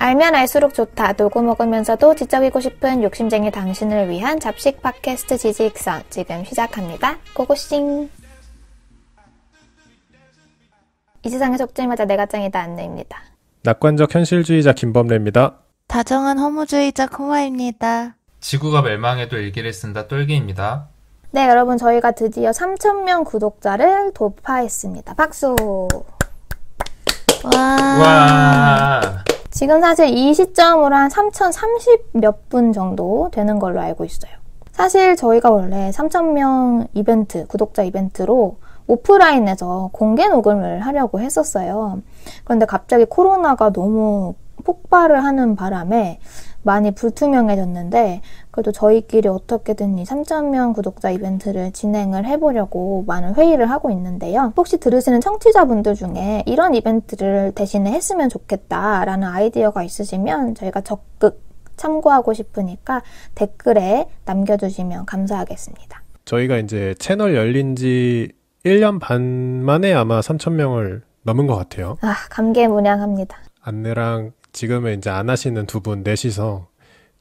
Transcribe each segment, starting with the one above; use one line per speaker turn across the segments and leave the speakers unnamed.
알면 알수록 좋다. 놀고 먹으면서도 지적이고 싶은 욕심쟁이 당신을 위한 잡식 팟캐스트 지지익선 지금 시작합니다. 고고싱. 이 세상의 속주마다 내가 짱이다 안내입니다.
낙관적 현실주의자 김범래입니다.
다정한 허무주의자 코마입니다.
지구가 멸망해도 일기를 쓴다 똘기입니다.
네, 여러분 저희가 드디어 3,000명 구독자를 돌파했습니다. 박수!
와.
지금 사실 이 시점으로 한 3,030 몇 분 정도 되는 걸로 알고 있어요. 사실 저희가 원래 3,000명 이벤트, 구독자 이벤트로 오프라인에서 공개 녹음을 하려고 했었어요. 그런데 갑자기 코로나가 너무 폭발을 하는 바람에 많이 불투명해졌는데 그래도 저희끼리 어떻게든 이 3,000명 구독자 이벤트를 진행을 해보려고 많은 회의를 하고 있는데요. 혹시 들으시는 청취자분들 중에 이런 이벤트를 대신에 했으면 좋겠다라는 아이디어가 있으시면 저희가 적극 참고하고 싶으니까 댓글에 남겨주시면 감사하겠습니다.
저희가 이제 채널 열린 지 1년 반 만에 아마 3,000명을 넘은 것 같아요.
아, 감개무량합니다.
안내랑 지금은 이제 안 하시는 두 분 넷이서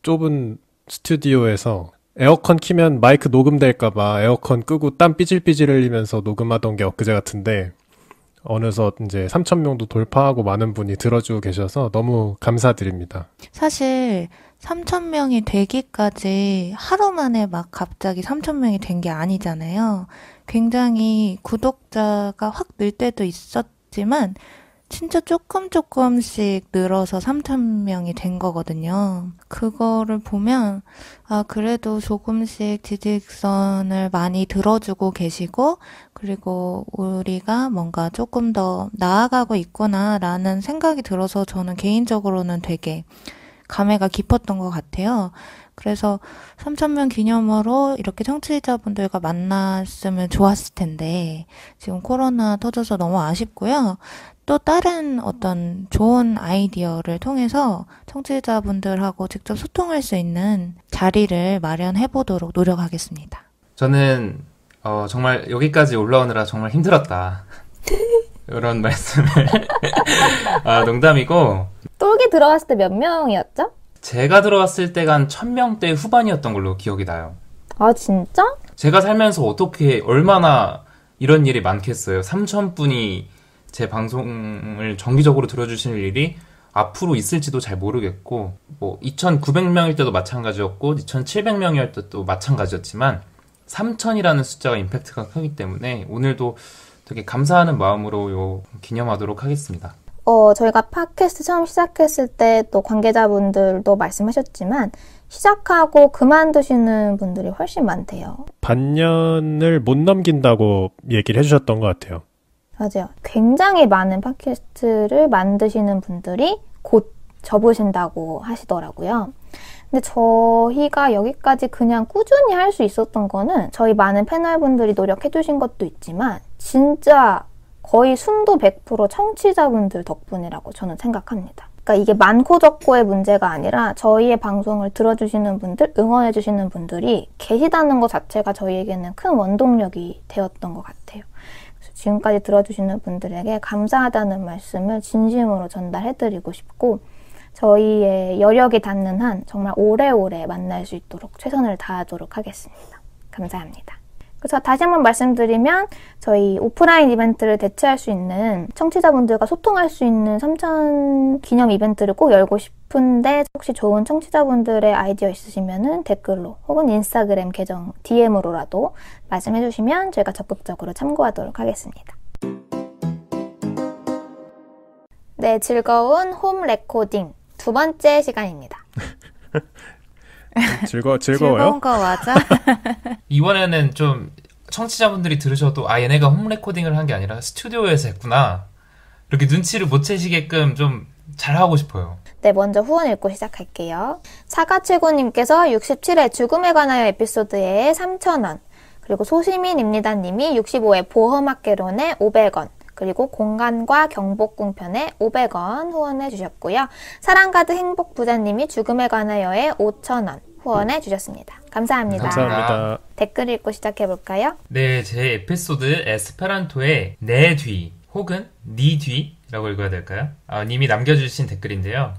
좁은 스튜디오에서 에어컨 키면 마이크 녹음될까봐 에어컨 끄고 땀 삐질삐질 흘리면서 녹음하던 게 엊그제 같은데 어느덧 이제 3,000명도 돌파하고 많은 분이 들어주고 계셔서 너무 감사드립니다.
사실 3,000명이 되기까지 하루 만에 막 갑자기 3,000명이 된 게 아니잖아요. 굉장히 구독자가 확 늘 때도 있었지만 진짜 조금씩 늘어서 3,000명이 된 거거든요. 그거를 보면 그래도 조금씩 지지익선을 많이 들어주고 계시고 그리고 우리가 뭔가 조금 더 나아가고 있구나라는 생각이 들어서 저는 개인적으로는 되게 감회가 깊었던 것 같아요. 그래서 3,000명 기념으로 이렇게 청취자분들과 만났으면 좋았을 텐데 지금 코로나 터져서 너무 아쉽고요. 또 다른 어떤 좋은 아이디어를 통해서 청취자분들하고 직접 소통할 수 있는 자리를 마련해 보도록 노력하겠습니다.
저는 정말 여기까지 올라오느라 정말 힘들었다. 이런 말씀을 농담이고
똘기 들어갔을 때 몇 명이었죠?
제가 들어왔을 때가 한 1,000명대 후반이었던 걸로 기억이 나요.
아 진짜?
제가 살면서 어떻게 얼마나 이런 일이 많겠어요. 3,000분이 제 방송을 정기적으로 들어주시는 일이 앞으로 있을지도 잘 모르겠고 2,900명일 때도 마찬가지였고 2,700명일 때도 마찬가지였지만 3,000이라는 숫자가 임팩트가 크기 때문에 오늘도 되게 감사하는 마음으로 기념하도록 하겠습니다.
저희가 팟캐스트 처음 시작했을 때 또 관계자분들도 말씀하셨지만 시작하고 그만두시는 분들이 훨씬 많대요.
반년을 못 넘긴다고 얘기를 해주셨던 것 같아요.
맞아요. 굉장히 많은 팟캐스트를 만드시는 분들이 곧 접으신다고 하시더라고요. 근데 저희가 여기까지 그냥 꾸준히 할 수 있었던 거는 저희 많은 패널분들이 노력해주신 것도 있지만 진짜 거의 순도 100% 청취자분들 덕분이라고 저는 생각합니다. 그러니까 이게 많고 적고의 문제가 아니라 저희의 방송을 들어주시는 분들, 응원해주시는 분들이 계시다는 것 자체가 저희에게는 큰 원동력이 되었던 것 같아요. 그래서 지금까지 들어주시는 분들에게 감사하다는 말씀을 진심으로 전달해드리고 싶고 저희의 여력이 닿는 한 정말 오래오래 만날 수 있도록 최선을 다하도록 하겠습니다. 감사합니다. 그래서 다시 한번 말씀드리면 저희 오프라인 이벤트를 대체할 수 있는 청취자분들과 소통할 수 있는 3,000 기념 이벤트를 꼭 열고 싶은데 혹시 좋은 청취자분들의 아이디어 있으시면 댓글로 혹은 인스타그램 계정 DM으로라도 말씀해 주시면 저희가 적극적으로 참고하도록 하겠습니다. 네, 즐거운 홈 레코딩 두 번째 시간입니다.
즐거워요?
즐거운 거 맞아?
이번에는 좀 청취자분들이 들으셔도 얘네가 홈 레코딩을 한 게 아니라 스튜디오에서 했구나 이렇게 눈치를 못 채시게끔 좀 잘하고 싶어요.
네, 먼저 후원 읽고 시작할게요. 사과칠구님께서 67회 죽음에 관하여 에피소드에 3,000원, 그리고 소시민입니다 님이 65회 보험학개론에 500원, 그리고 공간과 경복궁편에 500원 후원해 주셨고요. 사랑가드 행복부자님이 죽음에 관하여에 5,000원 후원해 주셨습니다. 감사합니다.
감사합니다.
댓글 읽고 시작해볼까요?
네, 제 에피소드 에스페란토의 내 뒤 혹은 니 뒤라고 읽어야 될까요? 님이 남겨주신 댓글인데요.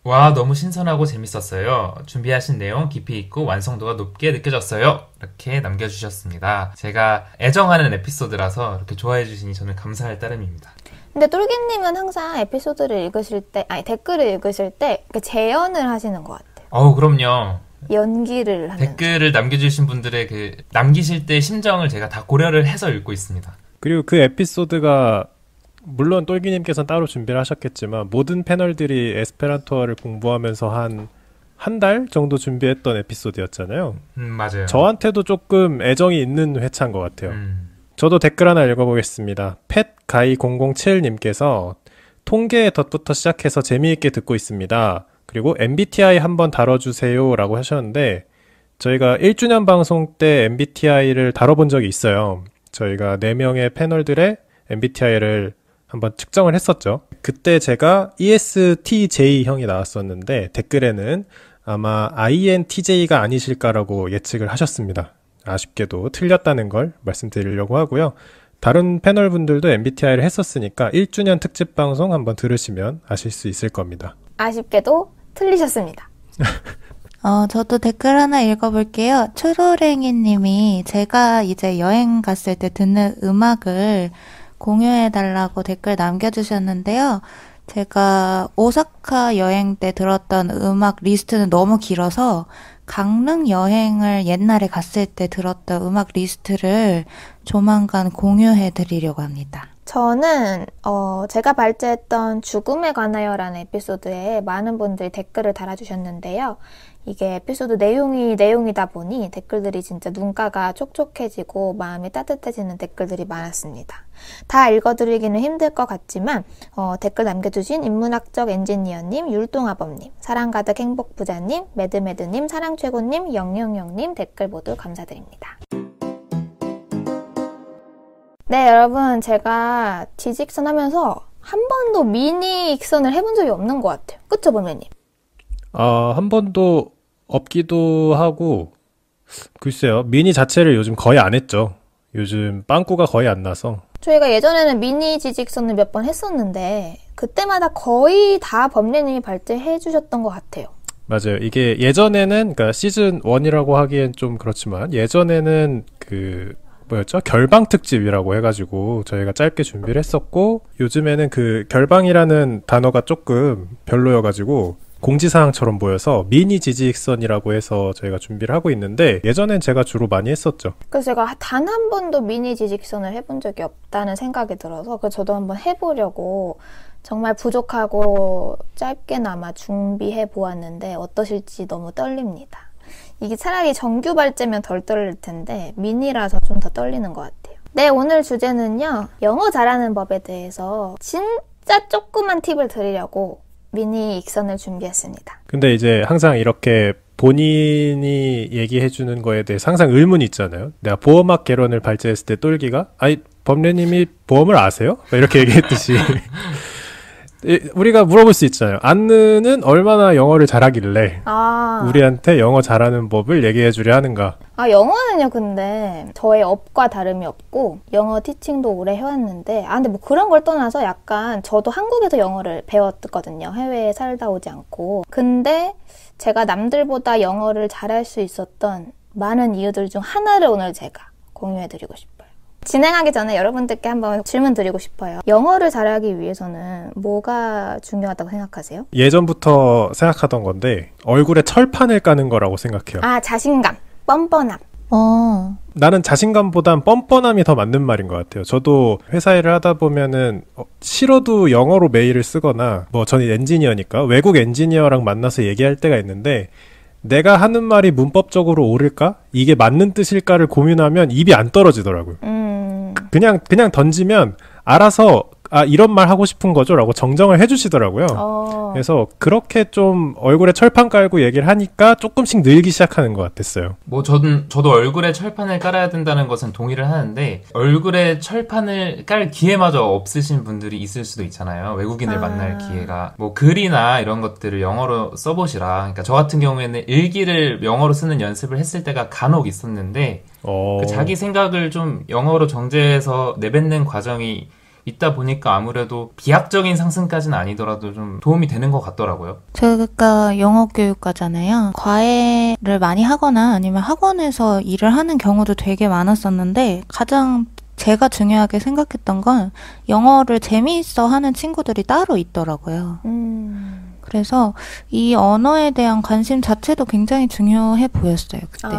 와, 너무 신선하고 재밌었어요. 준비하신 내용 깊이 있고 완성도가 높게 느껴졌어요. 이렇게 남겨주셨습니다. 제가 애정하는 에피소드라서 이렇게 좋아해 주시니 저는 감사할 따름입니다.
근데 똘기님은 항상 에피소드를 읽으실 때, 아니 댓글을 읽으실 때 재연을 하시는 것 같아요.
그럼요.
연기를 하는.
댓글을 남겨주신 분들의 남기실 때 심정을 제가 다 고려를 해서 읽고 있습니다.
그리고 그 에피소드가 물론 똘기님께서는 따로 준비를 하셨겠지만 모든 패널들이 에스페란토어를 공부하면서 한 달 정도 준비했던 에피소드였잖아요.
맞아요.
저한테도 조금 애정이 있는 회차인 것 같아요. 저도 댓글 하나 읽어보겠습니다. 펫가이007님께서 통계의 덫부터 시작해서 재미있게 듣고 있습니다. 그리고 MBTI 한번 다뤄주세요 라고 하셨는데 저희가 1주년 방송 때 MBTI를 다뤄본 적이 있어요. 저희가 4명의 패널들의 MBTI를 한번 측정을 했었죠. 그때 제가 ESTJ형이 나왔었는데 댓글에는 아마 INTJ가 아니실까라고 예측을 하셨습니다. 아쉽게도 틀렸다는 걸 말씀드리려고 하고요. 다른 패널분들도 MBTI를 했었으니까 1주년 특집 방송 한번 들으시면 아실 수 있을 겁니다.
아쉽게도 틀리셨습니다.
저도 댓글 하나 읽어볼게요. 추루랭이 님이 제가 이제 여행 갔을 때 듣는 음악을 공유해달라고 댓글 남겨주셨는데요. 제가 오사카 여행 때 들었던 음악 리스트는 너무 길어서 강릉 여행을 옛날에 갔을 때 들었던 음악 리스트를 조만간 공유해드리려고 합니다.
저는 제가 발제했던 죽음에 관하여라는 에피소드에 많은 분들이 댓글을 달아주셨는데요. 이게 에피소드 내용이다 보니 댓글들이 진짜 눈가가 촉촉해지고 마음이 따뜻해지는 댓글들이 많았습니다. 다 읽어드리기는 힘들 것 같지만 댓글 남겨주신 인문학적 엔지니어님, 율동아범님, 사랑가득 행복부자님, 매드매드님, 사랑최고님, 영영영님 댓글 모두 감사드립니다. 네, 여러분 제가 지직선 하면서 한 번도 미니 익선을 해본 적이 없는 것 같아요. 그쵸, 범매님?
한 번도 없기도 하고 글쎄요. 미니 자체를 요즘 거의 안 했죠. 요즘 빵꾸가 거의 안 나서.
저희가 예전에는 미니 지직선을 몇 번 했었는데 그때마다 거의 다 범례님이 발제해 주셨던 것 같아요.
맞아요. 이게 예전에는 그러니까 시즌 1이라고 하기엔 좀 그렇지만 예전에는 뭐였죠? 결방 특집이라고 해가지고 저희가 짧게 준비를 했었고 요즘에는 그 결방이라는 단어가 조금 별로여가지고 공지사항처럼 보여서 미니 지직선이라고 해서 저희가 준비를 하고 있는데 예전엔 제가 주로 많이 했었죠.
그래서 제가 단 한 번도 미니 지직선을 해본 적이 없다는 생각이 들어서 그래서 저도 한번 해보려고 정말 부족하고 짧게나마 준비해 보았는데 어떠실지 너무 떨립니다. 이게 차라리 정규 발제면 덜 떨릴 텐데 미니라서 좀 더 떨리는 것 같아요. 네, 오늘 주제는요. 영어 잘하는 법에 대해서 진짜 조그만 팁을 드리려고 미니 익선을 준비했습니다.
근데 이제 항상 이렇게 본인이 얘기해주는 거에 대해서 항상 의문이 있잖아요. 내가 보험학 개론을 발제했을 때 똘기가 아니 범례님이 보험을 아세요? 이렇게 얘기했듯이 우리가 물어볼 수 있잖아요. 안느는 얼마나 영어를 잘하길래 우리한테 영어 잘하는 법을 얘기해 주려 하는가.
영어는요 근데 저의 업과 다름이 없고 영어 티칭도 오래 해왔는데 근데 뭐 그런 걸 떠나서 약간 저도 한국에서 영어를 배웠거든요. 해외에 살다 오지 않고. 근데 제가 남들보다 영어를 잘할 수 있었던 많은 이유들 중 하나를 오늘 제가 공유해드리고 싶어요. 진행하기 전에 여러분들께 한번 질문 드리고 싶어요. 영어를 잘하기 위해서는 뭐가 중요하다고 생각하세요?
예전부터 생각하던 건데 얼굴에 철판을 까는 거라고 생각해요.
자신감, 뻔뻔함.
나는 자신감보단 뻔뻔함이 더 맞는 말인 것 같아요. 저도 회사 일을 하다 보면은 싫어도 영어로 메일을 쓰거나 저는 엔지니어니까 외국 엔지니어랑 만나서 얘기할 때가 있는데 내가 하는 말이 문법적으로 옳을까? 이게 맞는 뜻일까를 고민하면 입이 안 떨어지더라고요. 그냥 던지면 알아서 이런 말 하고 싶은 거죠? 라고 정정을 해주시더라고요. 그래서 그렇게 좀 얼굴에 철판 깔고 얘기를 하니까 조금씩 늘기 시작하는 것 같았어요.
저도 얼굴에 철판을 깔아야 된다는 것은 동의를 하는데 얼굴에 철판을 깔 기회마저 없으신 분들이 있을 수도 있잖아요. 외국인을 만날 기회가. 글이나 이런 것들을 영어로 써보시라. 그러니까 저 같은 경우에는 일기를 영어로 쓰는 연습을 했을 때가 간혹 있었는데 자기 생각을 좀 영어로 정제해서 내뱉는 과정이 있다 보니까 아무래도 비약적인 상승까지는 아니더라도 좀 도움이 되는 것 같더라고요.
제가 영어 교육과잖아요. 과외를 많이 하거나 아니면 학원에서 일을 하는 경우도 되게 많았었는데 가장 제가 중요하게 생각했던 건 영어를 재미있어 하는 친구들이 따로 있더라고요. 그래서 이 언어에 대한 관심 자체도 굉장히 중요해 보였어요, 그때.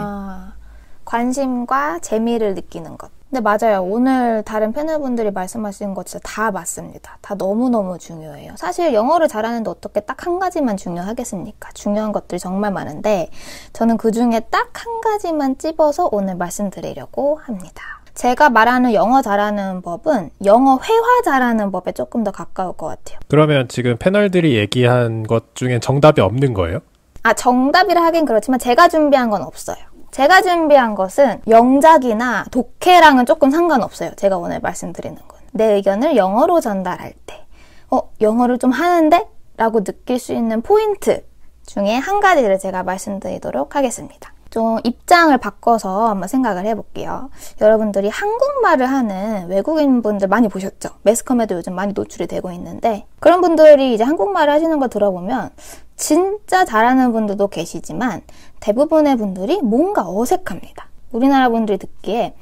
관심과 재미를 느끼는 것. 근데 맞아요. 오늘 다른 패널분들이 말씀하신 거 진짜 다 맞습니다. 다 너무너무 중요해요. 사실 영어를 잘하는데 어떻게 딱 한 가지만 중요하겠습니까? 중요한 것들이 정말 많은데 저는 그중에 딱 한 가지만 찝어서 오늘 말씀드리려고 합니다. 제가 말하는 영어 잘하는 법은 영어 회화 잘하는 법에 조금 더 가까울 것 같아요.
그러면 지금 패널들이 얘기한 것 중엔 정답이 없는 거예요?
정답이라 하긴 그렇지만 제가 준비한 건 없어요. 제가 준비한 것은 영작이나 독해랑은 조금 상관없어요. 제가 오늘 말씀드리는 건. 내 의견을 영어로 전달할 때 영어를 좀 하는데? 라고 느낄 수 있는 포인트 중에 한 가지를 제가 말씀드리도록 하겠습니다. 좀 입장을 바꿔서 한번 생각을 해볼게요. 여러분들이 한국말을 하는 외국인분들 많이 보셨죠? 매스컴에도 요즘 많이 노출이 되고 있는데 그런 분들이 이제 한국말을 하시는 걸 들어보면 진짜 잘하는 분들도 계시지만 대부분의 분들이 뭔가 어색합니다. 우리나라 분들이 듣기에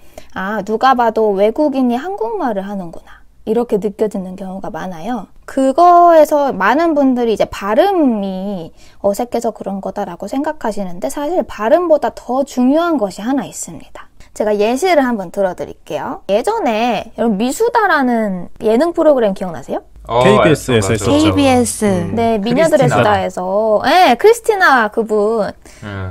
누가 봐도 외국인이 한국말을 하는구나 이렇게 느껴지는 경우가 많아요. 그거에서 많은 분들이 이제 발음이 어색해서 그런 거다라고 생각하시는데 사실 발음보다 더 중요한 것이 하나 있습니다. 제가 예시를 한번 들어드릴게요. 예전에 여러분 미수다라는 예능 프로그램 기억나세요?
KBS에서 했었죠.
KBS.
네, 미녀들의 수다에서 크리스티나 그분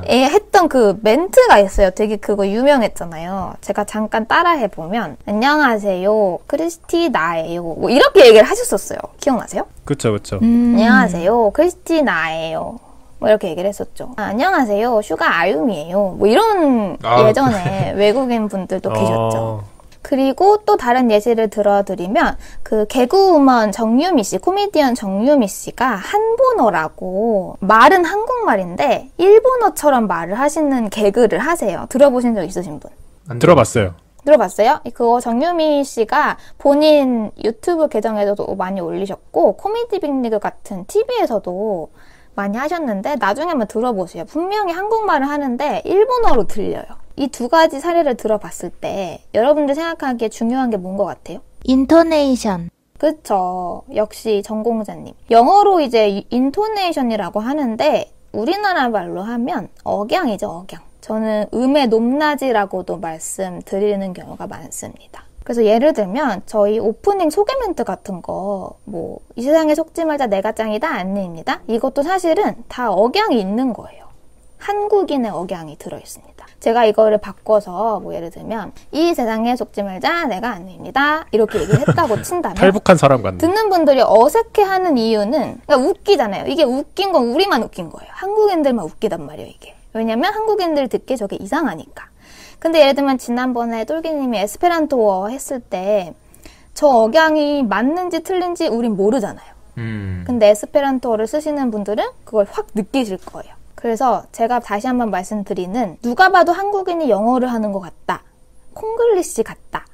했던 그 멘트가 있어요. 되게 그거 유명했잖아요. 제가 잠깐 따라해보면 안녕하세요, 크리스티나예요. 뭐 이렇게 얘기를 하셨었어요. 기억나세요?
그쵸.
안녕하세요, 크리스티나예요. 뭐 이렇게 얘기를 했었죠. 안녕하세요, 슈가 아유미예요. 뭐 이런 예전에 외국인 분들도 계셨죠. 그리고 또 다른 예시를 들어드리면 그 개그우먼 정유미 씨, 코미디언 정유미 씨가 한본어라고 말은 한국말인데 일본어처럼 말을 하시는 개그를 하세요. 들어보신 적 있으신 분?
들어봤어요.
들어봤어요? 그거 정유미 씨가 본인 유튜브 계정에서도 많이 올리셨고 코미디 빅리그 같은 TV에서도 많이 하셨는데 나중에 한번 들어보세요. 분명히 한국말을 하는데 일본어로 들려요. 이 두 가지 사례를 들어봤을 때 여러분들 생각하기에 중요한 게 뭔 것 같아요?
인토네이션.
그쵸. 역시 전공자님. 영어로 이제 인토네이션이라고 하는데 우리나라 말로 하면 억양이죠, 억양. 저는 음의 높낮이라고도 말씀드리는 경우가 많습니다. 그래서 예를 들면 저희 오프닝 소개 멘트 같은 거 이 세상에 속지 말자 내가 짱이다 안내입니다. 이것도 사실은 다 억양이 있는 거예요. 한국인의 억양이 들어있습니다. 제가 이거를 바꿔서 예를 들면 이 세상에 속지 말자 내가 안내입니다. 이렇게 얘기를 했다고 친다면
탈북한 사람 같네.
듣는 분들이 어색해하는 이유는 그러니까 웃기잖아요. 이게 웃긴 건 우리만 웃긴 거예요. 한국인들만 웃기단 말이에요. 이게. 왜냐면 한국인들 듣기에 저게 이상하니까. 근데 예를 들면 지난번에 똘기님이 에스페란토어 했을 때 저 억양이 맞는지 틀린지 우린 모르잖아요. 근데 에스페란토어를 쓰시는 분들은 그걸 확 느끼실 거예요. 그래서 제가 다시 한번 말씀드리는 누가 봐도 한국인이 영어를 하는 것 같다. 콩글리시 같다.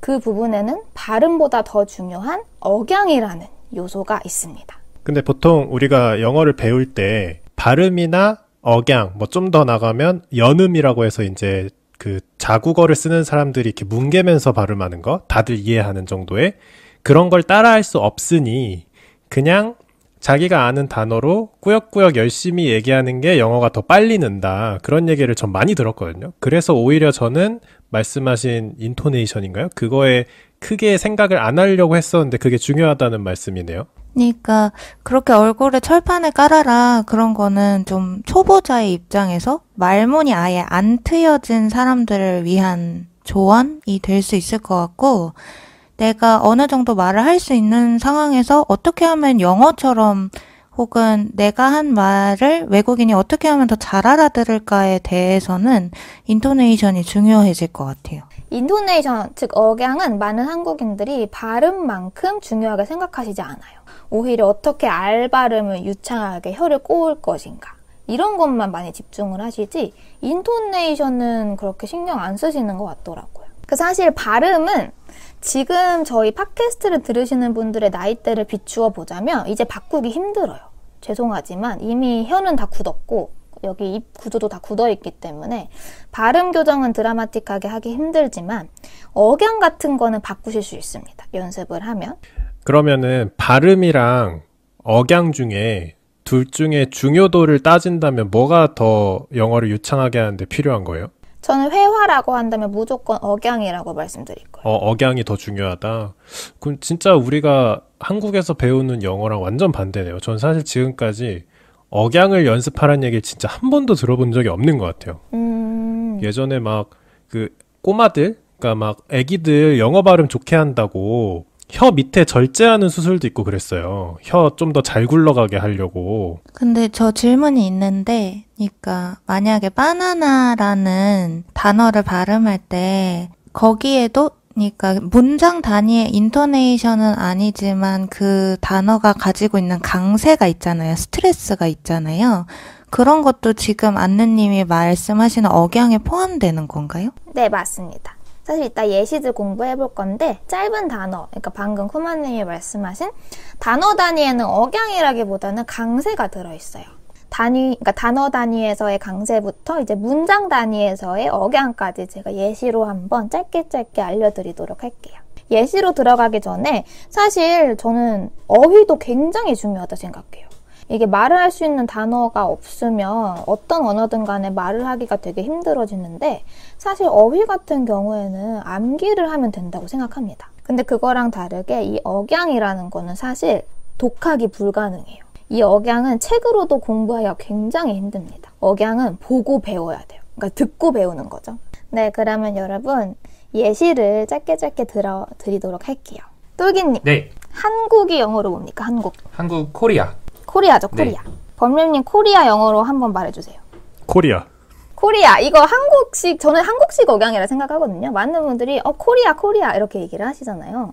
그 부분에는 발음보다 더 중요한 억양이라는 요소가 있습니다.
근데 보통 우리가 영어를 배울 때 발음이나 억양, 좀 더 나가면 연음이라고 해서 이제 그 자국어를 쓰는 사람들이 이렇게 뭉개면서 발음하는 거, 다들 이해하는 정도의 그런 걸 따라할 수 없으니 그냥 자기가 아는 단어로 꾸역꾸역 열심히 얘기하는 게 영어가 더 빨리 는다. 그런 얘기를 전 많이 들었거든요. 그래서 오히려 저는 말씀하신 인토네이션인가요? 그거에 크게 생각을 안 하려고 했었는데 그게 중요하다는 말씀이네요.
그러니까 그렇게 얼굴에 철판을 깔아라 그런 거는 좀 초보자의 입장에서 말문이 아예 안 트여진 사람들을 위한 조언이 될 수 있을 것 같고 내가 어느 정도 말을 할 수 있는 상황에서 어떻게 하면 영어처럼 혹은 내가 한 말을 외국인이 어떻게 하면 더 잘 알아들을까에 대해서는 인토네이션이 중요해질 것 같아요.
인토네이션, 즉 억양은 많은 한국인들이 발음만큼 중요하게 생각하시지 않아요. 오히려 어떻게 알 발음을 유창하게 혀를 꼬을 것인가 이런 것만 많이 집중을 하시지 인토네이션은 그렇게 신경 안 쓰시는 것 같더라고요. 그 사실 발음은 지금 저희 팟캐스트를 들으시는 분들의 나이대를 비추어 보자면 이제 바꾸기 힘들어요. 죄송하지만 이미 혀는 다 굳었고 여기 입 구조도 다 굳어있기 때문에 발음 교정은 드라마틱하게 하기 힘들지만 억양 같은 거는 바꾸실 수 있습니다. 연습을 하면.
그러면은 발음이랑 억양 중에 둘 중에 중요도를 따진다면 뭐가 더 영어를 유창하게 하는데 필요한 거예요?
저는 회화라고 한다면 무조건 억양이라고 말씀드릴 거예요.
억양이 더 중요하다. 그럼 진짜 우리가 한국에서 배우는 영어랑 완전 반대네요. 전 사실 지금까지 억양을 연습하라는 얘기를 진짜 한 번도 들어본 적이 없는 것 같아요. 예전에 막 그 꼬마들, 그러니까 막 애기들 영어 발음 좋게 한다고 혀 밑에 절제하는 수술도 있고 그랬어요. 혀 좀 더 잘 굴러가게 하려고.
근데 저 질문이 있는데, 그러니까 만약에 바나나라는 단어를 발음할 때 거기에도 그러니까 문장 단위의 인토네이션은 아니지만 그 단어가 가지고 있는 강세가 있잖아요. 스트레스가 있잖아요. 그런 것도 지금 안느님이 말씀하시는 억양에 포함되는 건가요?
네, 맞습니다. 사실 이따 예시들 공부해 볼 건데 짧은 단어, 그러니까 방금 쿠마님이 말씀하신 단어 단위에는 억양이라기보다는 강세가 들어있어요. 그러니까 단어 단위에서의 강세부터 이제 문장 단위에서의 억양까지 제가 예시로 한번 짧게 알려드리도록 할게요. 예시로 들어가기 전에 사실 저는 어휘도 굉장히 중요하다 생각해요. 이게 말을 할 수 있는 단어가 없으면 어떤 언어든 간에 말을 하기가 되게 힘들어지는데 사실 어휘 같은 경우에는 암기를 하면 된다고 생각합니다. 근데 그거랑 다르게 이 억양이라는 거는 사실 독학이 불가능해요. 이 억양은 책으로도 공부하기가 굉장히 힘듭니다. 억양은 보고 배워야 돼요. 그러니까 듣고 배우는 거죠. 네, 그러면 여러분 예시를 짧게 드리도록 할게요. 똘기님.
네.
한국이 영어로 뭡니까?
한국 코리아.
코리아죠, 코리아.
네.
범렘님 코리아 영어로 한번 말해주세요.
코리아.
코리아. 이거 한국식, 저는 한국식 억양이라 생각하거든요. 많은 분들이 코리아 이렇게 얘기를 하시잖아요.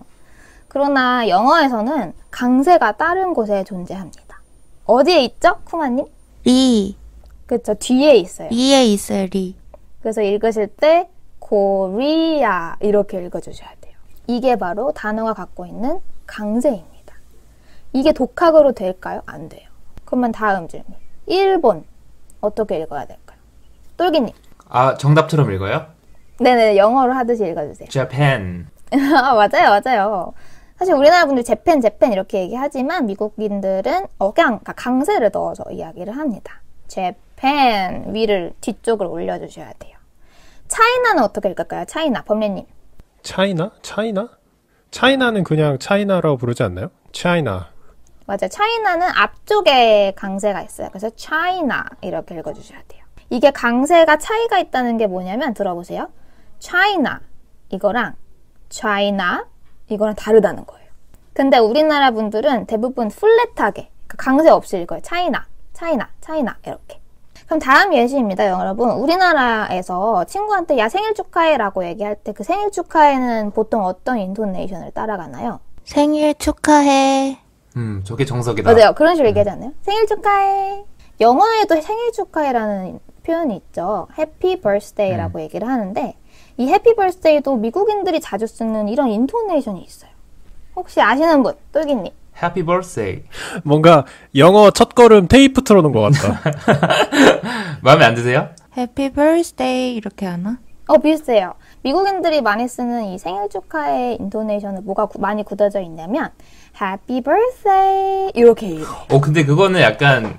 그러나 영어에서는 강세가 다른 곳에 존재합니다. 어디에 있죠? 쿠마님?
리.
그쵸, 뒤에 있어요.
리에 있어요, 리.
그래서 읽으실 때 코리아 이렇게 읽어주셔야 돼요. 이게 바로 단어가 갖고 있는 강세입니다. 이게 독학으로 될까요? 안 돼요. 그러면 다음 질문. 일본 어떻게 읽어야 될까요? 똘기님.
아, 정답처럼 읽어요?
네네, 영어로 하듯이 읽어주세요.
Japan.
맞아요. 사실 우리나라 분들 재팬 이렇게 얘기하지만 미국인들은 억양, 그러니까 강세를 넣어서 이야기를 합니다. 재팬 위를 뒤쪽을 올려주셔야 돼요. 차이나는 어떻게 읽을까요? 차이나, 범례님.
차이나? 차이나는 그냥 차이나라고 부르지 않나요? 차이나.
맞아요. 차이나는 앞쪽에 강세가 있어요. 그래서 차이나 이렇게 읽어주셔야 돼요. 이게 강세가 차이가 있다는 게 뭐냐면 들어보세요. 차이나 이거랑 차이나 이거랑 다르다는 거예요. 근데 우리나라 분들은 대부분 플랫하게 강세 없이 읽어요. 차이나 이렇게. 그럼 다음 예시입니다, 여러분. 우리나라에서 친구한테 야 생일 축하해라고 얘기할 때 그 생일 축하해는 보통 어떤 인토네이션을 따라가나요?
생일 축하해.
저게 정석이다.
맞아요. 그런 식으로 얘기하지 않나요? 생일 축하해. 영어에도 생일 축하해라는 표현이 있죠. 해피 버스데이라고 얘기를 하는데 이 해피 버스데이도 미국인들이 자주 쓰는 이런 인토네이션이 있어요. 혹시 아시는 분? 똘기님.
Happy birthday.
뭔가 영어 첫걸음 테이프 틀어놓은 것 같다.
마음에 안 드세요?
해피 버스데이 이렇게 하나?
비슷해요. 미국인들이 많이 쓰는 이 생일 축하의 인토네이션은 뭐가 많이 굳어져 있냐면 Happy birthday 이렇게 읽어요.
근데 그거는 약간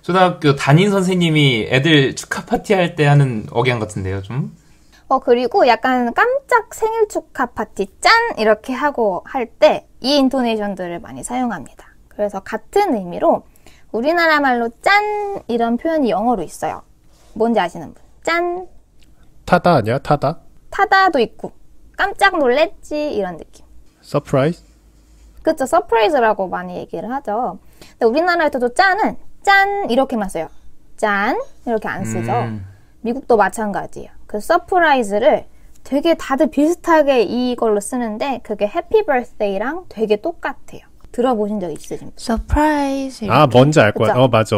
초등학교 담임 선생님이 애들 축하 파티 할 때 하는 억양 같은데요, 좀?
그리고 약간 깜짝 생일 축하 파티 짠! 이렇게 하고 할 때 이 인토네이션들을 많이 사용합니다. 그래서 같은 의미로 우리나라 말로 짠! 이런 표현이 영어로 있어요. 뭔지 아시는 분? 짠!
타다 아니야? 타다?
타다도 있고 깜짝 놀랬지 이런 느낌.
서프라이즈?
그쵸, 서프라이즈라고 많이 얘기를 하죠. 근데 우리나라에서도 짠은 짠! 이렇게만 써요. 짠! 이렇게 안 쓰죠. 미국도 마찬가지예요. 그 서프라이즈를 되게 다들 비슷하게 이걸로 쓰는데 그게 해피 버스데이랑 되게 똑같아요. 들어보신 적 있으신 분?
서프라이즈.
아, 뭔지 알 거야.
그쵸?
맞아.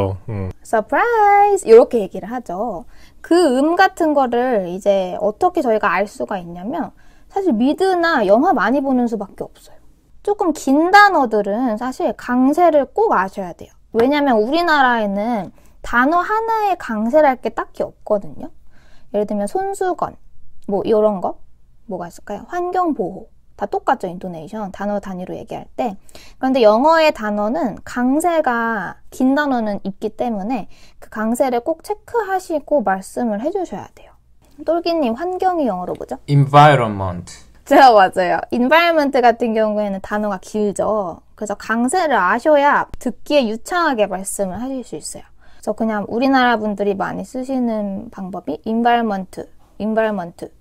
서프라이즈 이렇게 얘기를 하죠. 그 같은 거를 이제 어떻게 저희가 알 수가 있냐면 사실 미드나 영화 많이 보는 수밖에 없어요. 조금 긴 단어들은 사실 강세를 꼭 아셔야 돼요. 왜냐면 우리나라에는 단어 하나에 강세를 할 게 딱히 없거든요. 예를 들면 손수건, 뭐 이런 거 뭐가 있을까요? 환경보호 다 똑같죠. 인토네이션 단어 단위로 얘기할 때. 그런데 영어의 단어는 강세가 긴 단어는 있기 때문에 그 강세를 꼭 체크하시고 말씀을 해주셔야 돼요. 똘기님 환경이 영어로 뭐죠?
environment.
제가 맞아요. environment 같은 경우에는 단어가 길죠. 그래서 강세를 아셔야 듣기에 유창하게 말씀을 하실 수 있어요. 그래서 그냥 우리나라 분들이 많이 쓰시는 방법이 environment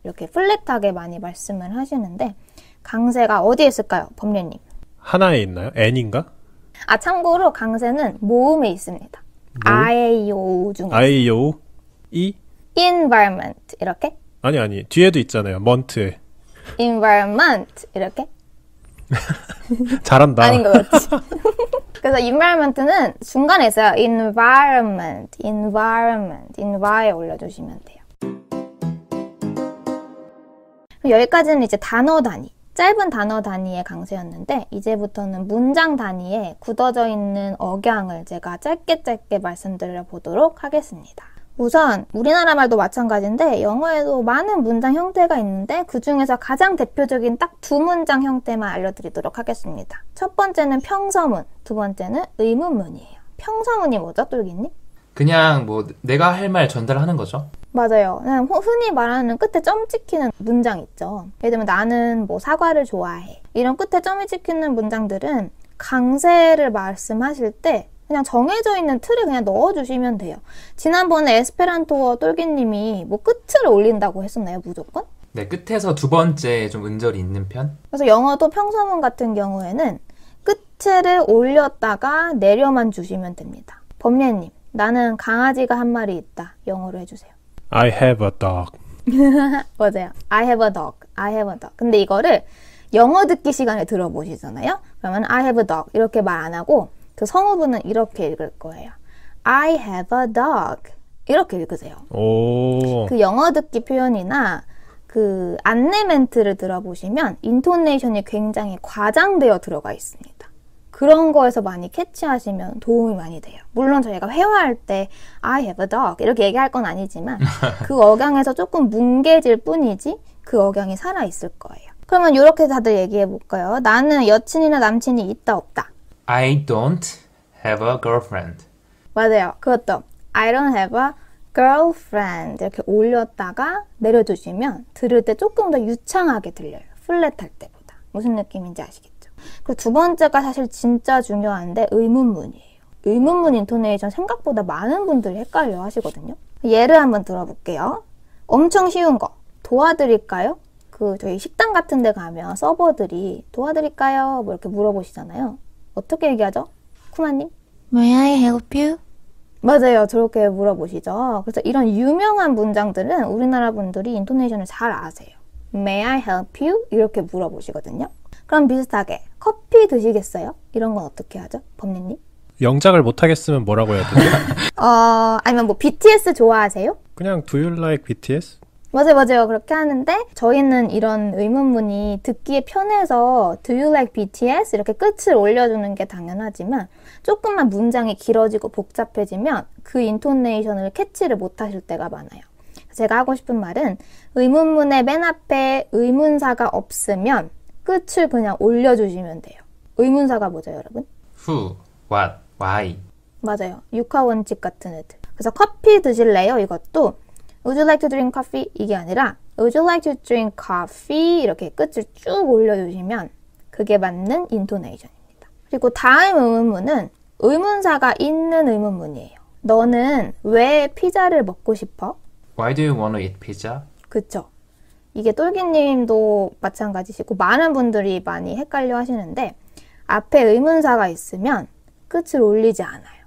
이렇게 플랫하게 많이 말씀을 하시는데 강세가 어디에 있을까요? 범례님.
하나에 있나요? N인가?
아, 참고로 강세는 모음에 있습니다. IAO 중에
IO? E?
environment 이렇게
아니. 뒤에도 있잖아요. month에.
environment 이렇게
잘한다.
아닌 것 같지. 그래서 environment는 중간에 있어요. environment environment에 올려주시면 돼요. 여기까지는 이제 단어 단위, 짧은 단어 단위의 강세였는데 이제부터는 문장 단위에 굳어져 있는 억양을 제가 짧게 말씀드려 보도록 하겠습니다. 우선 우리나라 말도 마찬가지인데 영어에도 많은 문장 형태가 있는데 그 중에서 가장 대표적인 딱 두 문장 형태만 알려드리도록 하겠습니다. 첫 번째는 평서문, 두 번째는 의문문이에요. 평서문이 뭐죠, 똘기님?
그냥 뭐 내가 할 말 전달하는 거죠.
맞아요. 그냥 흔히 말하는 끝에 점 찍히는 문장 있죠. 예를 들면 나는 뭐 사과를 좋아해. 이런 끝에 점이 찍히는 문장들은 강세를 말씀하실 때 그냥 정해져 있는 틀에 그냥 넣어주시면 돼요. 지난번에 에스페란토어 똘기님이 뭐 끝을 올린다고 했었나요, 무조건?
네, 끝에서 두 번째 좀 음절이 있는 편.
그래서 영어도 평서문 같은 경우에는 끝을 올렸다가 내려만 주시면 됩니다. 범례님, 나는 강아지가 한 마리 있다. 영어로 해주세요.
I have a dog.
맞아요. I have a dog. I have a dog. 근데 이거를 영어 듣기 시간에 들어보시잖아요. 그러면 I have a dog 이렇게 말 안 하고 그 성우분은 이렇게 읽을 거예요. I have a dog 이렇게 읽으세요.
오.
그 영어 듣기 표현이나 그 안내 멘트를 들어보시면 인토네이션이 굉장히 과장되어 들어가 있습니다. 그런 거에서 많이 캐치하시면 도움이 많이 돼요. 물론 저희가 회화할 때 I have a dog 이렇게 얘기할 건 아니지만 그 억양에서 조금 뭉개질 뿐이지 그 억양이 살아있을 거예요. 그러면 이렇게 다들 얘기해 볼까요? 나는 여친이나 남친이 있다 없다.
I don't have a girlfriend.
맞아요. 그것도 I don't have a girlfriend 이렇게 올렸다가 내려주시면 들을 때 조금 더 유창하게 들려요. 플랫할 때보다. 무슨 느낌인지 아시겠죠? 그리고 두 번째가 사실 진짜 중요한데 의문문이에요. 의문문 인토네이션 생각보다 많은 분들이 헷갈려 하시거든요. 예를 한번 들어볼게요. 엄청 쉬운 거. 도와드릴까요? 저희 식당 같은 데 가면 서버들이 도와드릴까요? 뭐 이렇게 물어보시잖아요. 어떻게 얘기하죠? 쿠마님?
May I help you?
맞아요. 저렇게 물어보시죠. 그래서 이런 유명한 문장들은 우리나라 분들이 인토네이션을 잘 아세요. May I help you? 이렇게 물어보시거든요. 그럼 비슷하게 커피 드시겠어요? 이런 건 어떻게 하죠? 범리님?
영작을 못하겠으면 뭐라고 해야 되죠?
아니면 뭐 BTS 좋아하세요?
그냥 Do you like BTS?
맞아요. 그렇게 하는데 저희는 이런 의문문이 듣기에 편해서 Do you like BTS? 이렇게 끝을 올려주는 게 당연하지만 조금만 문장이 길어지고 복잡해지면 그 인토네이션을 캐치를 못하실 때가 많아요. 제가 하고 싶은 말은 의문문의 맨 앞에 의문사가 없으면 끝을 그냥 올려주시면 돼요. 의문사가 뭐죠, 여러분?
Who, what, why.
맞아요. 육하원칙 같은 애들. 그래서 커피 드실래요? 이것도 Would you like to drink coffee? 이게 아니라 Would you like to drink coffee? 이렇게 끝을 쭉 올려주시면 그게 맞는 인토네이션입니다. 그리고 다음 의문문은 의문사가 있는 의문문이에요. 너는 왜 피자를 먹고 싶어?
Why do you want to eat pizza?
그쵸? 이게 똘기님도 마찬가지시고 많은 분들이 많이 헷갈려 하시는데 앞에 의문사가 있으면 끝을 올리지 않아요.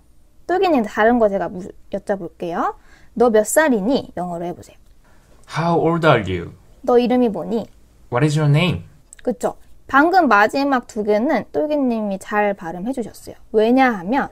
똘기님 다른 거 제가 여쭤볼게요. 너 몇 살이니? 영어로 해보세요.
How old are you?
너 이름이 뭐니?
What is your name?
그쵸? 방금 마지막 두 개는 똘기님이 잘 발음해 주셨어요. 왜냐하면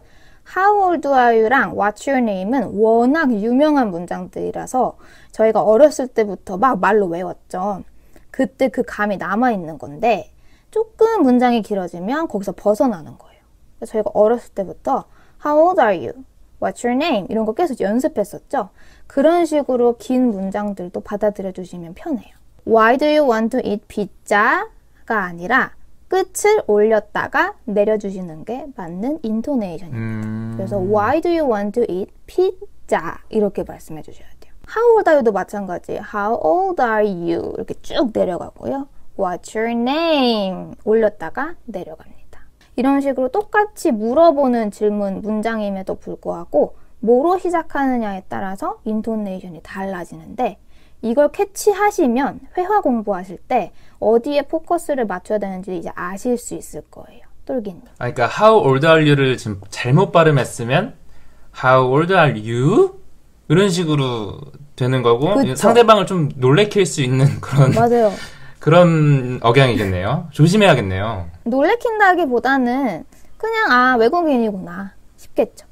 How old are you랑 What's your name은 워낙 유명한 문장들이라서 저희가 어렸을 때부터 막 말로 외웠죠. 그때 그 감이 남아있는 건데 조금 문장이 길어지면 거기서 벗어나는 거예요. 그래서 저희가 어렸을 때부터 How old are you? What's your name? 이런 거 계속 연습했었죠. 그런 식으로 긴 문장들도 받아들여 주시면 편해요. Why do you want to eat pizza? 가 아니라 끝을 올렸다가 내려주시는 게 맞는 인토네이션입니다. 그래서 Why do you want to eat pizza? 이렇게 말씀해 주셔야 돼요. How old are you도 마찬가지. How old are you? 이렇게 쭉 내려가고요. What's your name? 올렸다가 내려갑니다. 이런 식으로 똑같이 물어보는 질문 문장임에도 불구하고 뭐로 시작하느냐에 따라서 인토네이션이 달라지는데 이걸 캐치하시면 회화 공부하실 때 어디에 포커스를 맞춰야 되는지 이제 아실 수 있을 거예요. 똘기님.
그러니까 How old are you를 지금 잘못 발음했으면 How old are you? 이런 식으로 되는 거고
그쵸?
상대방을 좀 놀래킬 수 있는
맞아요.
그런 억양이겠네요. 조심해야겠네요.
놀래킨다기보다는 그냥 외국인이구나 싶겠죠.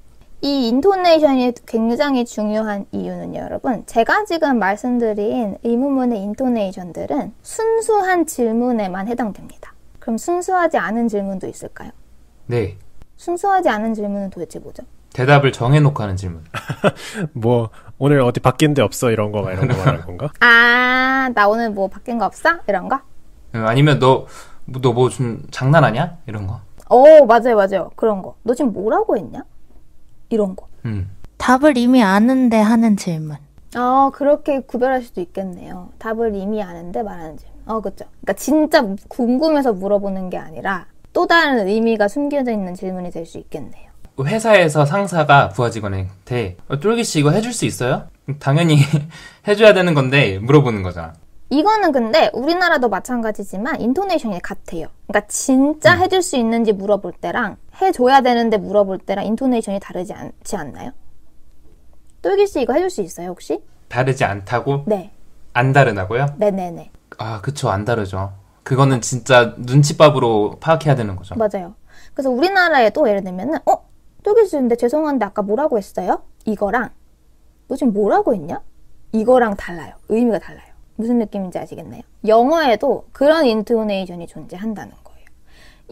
이 인토네이션이 굉장히 중요한 이유는 여러분 제가 지금 말씀드린 의문문의 인토네이션들은 순수한 질문에만 해당됩니다. 그럼 순수하지 않은 질문도 있을까요?
네.
순수하지 않은 질문은 도대체 뭐죠?
대답을 정해놓고 하는 질문.
뭐 오늘 어디 바뀐 데 없어 이런 거 이런 거 말하는 건가?
나 오늘 뭐 바뀐 거 없어? 이런 거?
아니면 너 뭐 좀 장난하냐? 이런 거.
맞아요. 그런 거. 너 지금 뭐라고 했냐? 이런 거.
답을 이미 아는데 하는 질문.
그렇게 구별할 수도 있겠네요. 답을 이미 아는데 말하는 질문. 그쵸. 그러니까 진짜 궁금해서 물어보는 게 아니라 또 다른 의미가 숨겨져 있는 질문이 될 수 있겠네요.
회사에서 상사가 부하 직원한테 똘기 씨 이거 해줄 수 있어요? 당연히 해줘야 되는 건데 물어보는 거잖아.
이거는 근데 우리나라도 마찬가지지만 인토네이션이 같아요. 그러니까 진짜 해줄 수 있는지 물어볼 때랑 해줘야 되는데 물어볼 때랑 인토네이션이 다르지 않지 않나요? 똘기 씨 이거 해줄 수 있어요 혹시?
다르지 않다고?
네.
안 다르다고요?
네네네.
그쵸. 안 다르죠. 그거는 진짜 눈치밥으로 파악해야 되는 거죠.
맞아요. 그래서 우리나라에도 예를 들면은 똘기 씨인데 죄송한데 아까 뭐라고 했어요? 이거랑 너 지금 뭐라고 했냐? 이거랑 달라요. 의미가 달라요. 무슨 느낌인지 아시겠나요? 영어에도 그런 인토네이션이 존재한다는 거예요.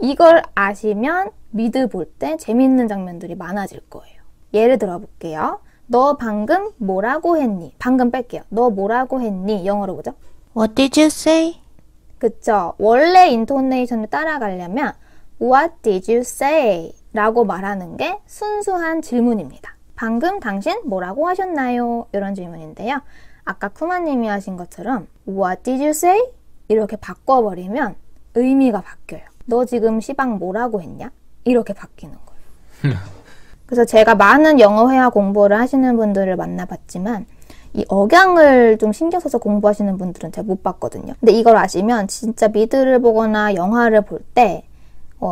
이걸 아시면 미드 볼 때 재밌는 장면들이 많아질 거예요. 예를 들어 볼게요. 너 방금 뭐라고 했니? 방금 뺄게요. 너 뭐라고 했니? 영어로 보죠.
What did you say?
그쵸. 원래 인토네이션을 따라가려면 What did you say? 라고 말하는 게 순수한 질문입니다. 방금 당신 뭐라고 하셨나요? 이런 질문인데요. 아까 쿠마님이 하신 것처럼 What did you say? 이렇게 바꿔버리면 의미가 바뀌어요. 너 지금 시방 뭐라고 했냐? 이렇게 바뀌는 거예요. 그래서 제가 많은 영어 회화 공부를 하시는 분들을 만나봤지만 이 억양을 좀 신경 써서 공부하시는 분들은 잘 못 봤거든요. 근데 이걸 아시면 진짜 미드를 보거나 영화를 볼 때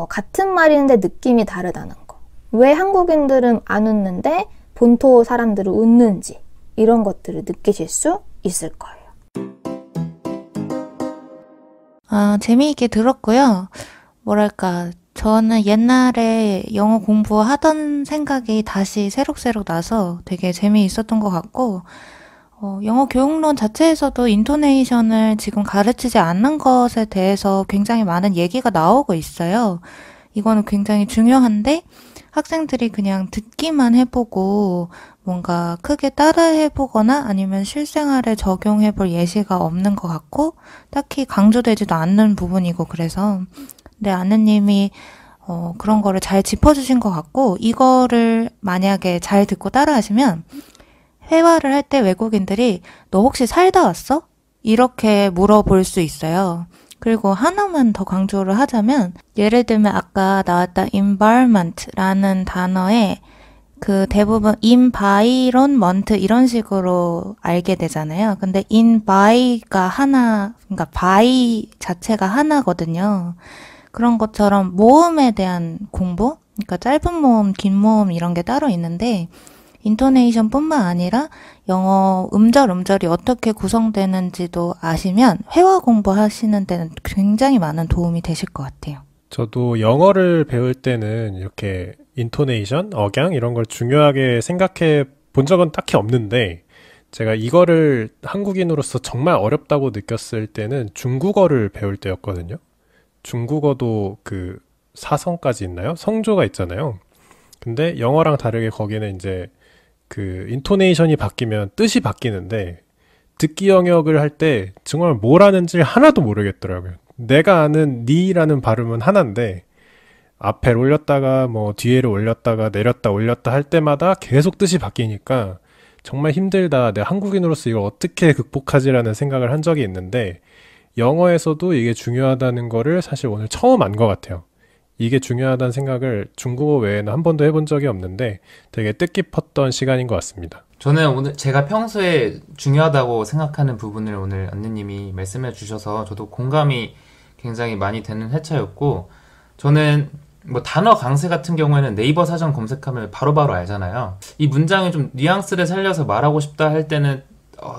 같은 말인데 느낌이 다르다는 거. 왜 한국인들은 안 웃는데 본토 사람들은 웃는지 이런 것들을 느끼실 수 있을 거예요.
재미있게 들었고요. 뭐랄까, 저는 옛날에 영어 공부하던 생각이 다시 새록새록 나서 되게 재미있었던 것 같고, 영어 교육론 자체에서도 인토네이션을 지금 가르치지 않는 것에 대해서 굉장히 많은 얘기가 나오고 있어요. 이거는 굉장히 중요한데 학생들이 그냥 듣기만 해보고 뭔가 크게 따라해보거나 아니면 실생활에 적용해볼 예시가 없는 것 같고 딱히 강조되지도 않는 부분이고 그래서 근데 아느님이 그런 거를 잘 짚어주신 것 같고 이거를 만약에 잘 듣고 따라하시면 회화를 할 때 외국인들이 너 혹시 살다 왔어? 이렇게 물어볼 수 있어요. 그리고 하나만 더 강조를 하자면 예를 들면 아까 나왔던 environment라는 단어에 그 대부분 environment 이런 식으로 알게 되잖아요. 근데 envi가 하나, 그러니까 by 자체가 하나거든요. 그런 것처럼 모음에 대한 공부, 그러니까 짧은 모음, 긴 모음 이런 게 따로 있는데 인토네이션뿐만 아니라 영어 음절이 어떻게 구성되는지도 아시면 회화 공부하시는 데는 굉장히 많은 도움이 되실 것 같아요.
저도 영어를 배울 때는 이렇게 인토네이션, 억양 이런 걸 중요하게 생각해 본 적은 딱히 없는데 제가 이거를 한국인으로서 정말 어렵다고 느꼈을 때는 중국어를 배울 때였거든요. 중국어도 그 사성까지 있나요? 성조가 있잖아요. 근데 영어랑 다르게 거기는 이제 그 인토네이션이 바뀌면 뜻이 바뀌는데 듣기 영역을 할 때 정말 뭘 하는지 하나도 모르겠더라고요. 내가 아는 니라는 발음은 하나인데 앞에를 올렸다가 뭐 뒤에를 올렸다가 내렸다 올렸다 할 때마다 계속 뜻이 바뀌니까 정말 힘들다. 내가 한국인으로서 이걸 어떻게 극복하지라는 생각을 한 적이 있는데 영어에서도 이게 중요하다는 거를 사실 오늘 처음 안 것 같아요. 이게 중요하다는 생각을 중국어 외에는 한 번도 해본 적이 없는데 되게 뜻깊었던 시간인 것 같습니다.
저는 오늘 제가 평소에 중요하다고 생각하는 부분을 오늘 안느님이 말씀해 주셔서 저도 공감이 굉장히 많이 되는 회차였고, 저는 뭐 단어 강세 같은 경우에는 네이버 사전 검색하면 바로바로 알잖아요. 이 문장에 좀 뉘앙스를 살려서 말하고 싶다 할 때는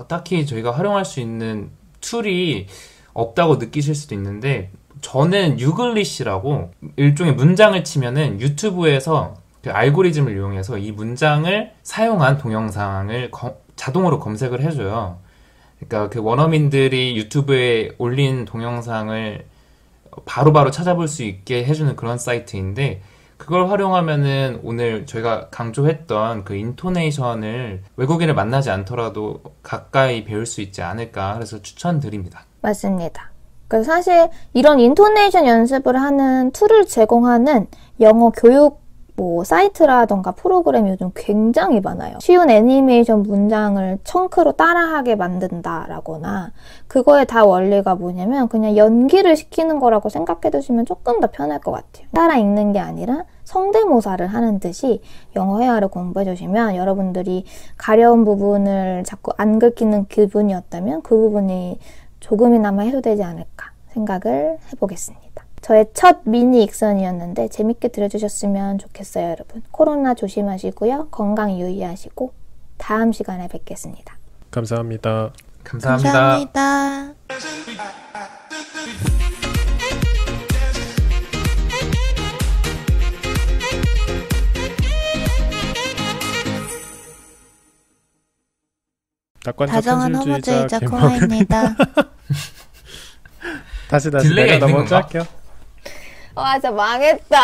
딱히 저희가 활용할 수 있는 툴이 없다고 느끼실 수도 있는데, 저는 유글리시라고 일종의 문장을 치면은 유튜브에서 그 알고리즘을 이용해서 이 문장을 사용한 동영상을 자동으로 검색을 해줘요. 그러니까 그 원어민들이 유튜브에 올린 동영상을 바로바로 찾아볼 수 있게 해주는 그런 사이트인데, 그걸 활용하면은 오늘 저희가 강조했던 그 인토네이션을 외국인을 만나지 않더라도 가까이 배울 수 있지 않을까, 그래서 추천드립니다.
맞습니다. 그래서 사실 이런 인토네이션 연습을 하는 툴을 제공하는 영어 교육 사이트라던가 프로그램이 요즘 굉장히 많아요. 쉬운 애니메이션 문장을 청크로 따라하게 만든다라거나, 그거의 다 원리가 뭐냐면 그냥 연기를 시키는 거라고 생각해 두시면 조금 더 편할 것 같아요. 따라 읽는 게 아니라 성대모사를 하는 듯이 영어 회화를 공부해 주시면 여러분들이 가려운 부분을 자꾸 안 긁히는 기분이었다면 그 부분이 조금이나마 해소되지 않을까 생각을 해보겠습니다. 저의 첫 미니 익선이었는데 재밌게 들어주셨으면 좋겠어요, 여러분. 코로나 조심하시고요. 건강 유의하시고 다음 시간에 뵙겠습니다.
감사합니다.
감사합니다. 다정한 호모주의자 코아입니다.
다시
딜레이가
내가
있는
먼저
건가?
할게요.
와, 진짜 망했다.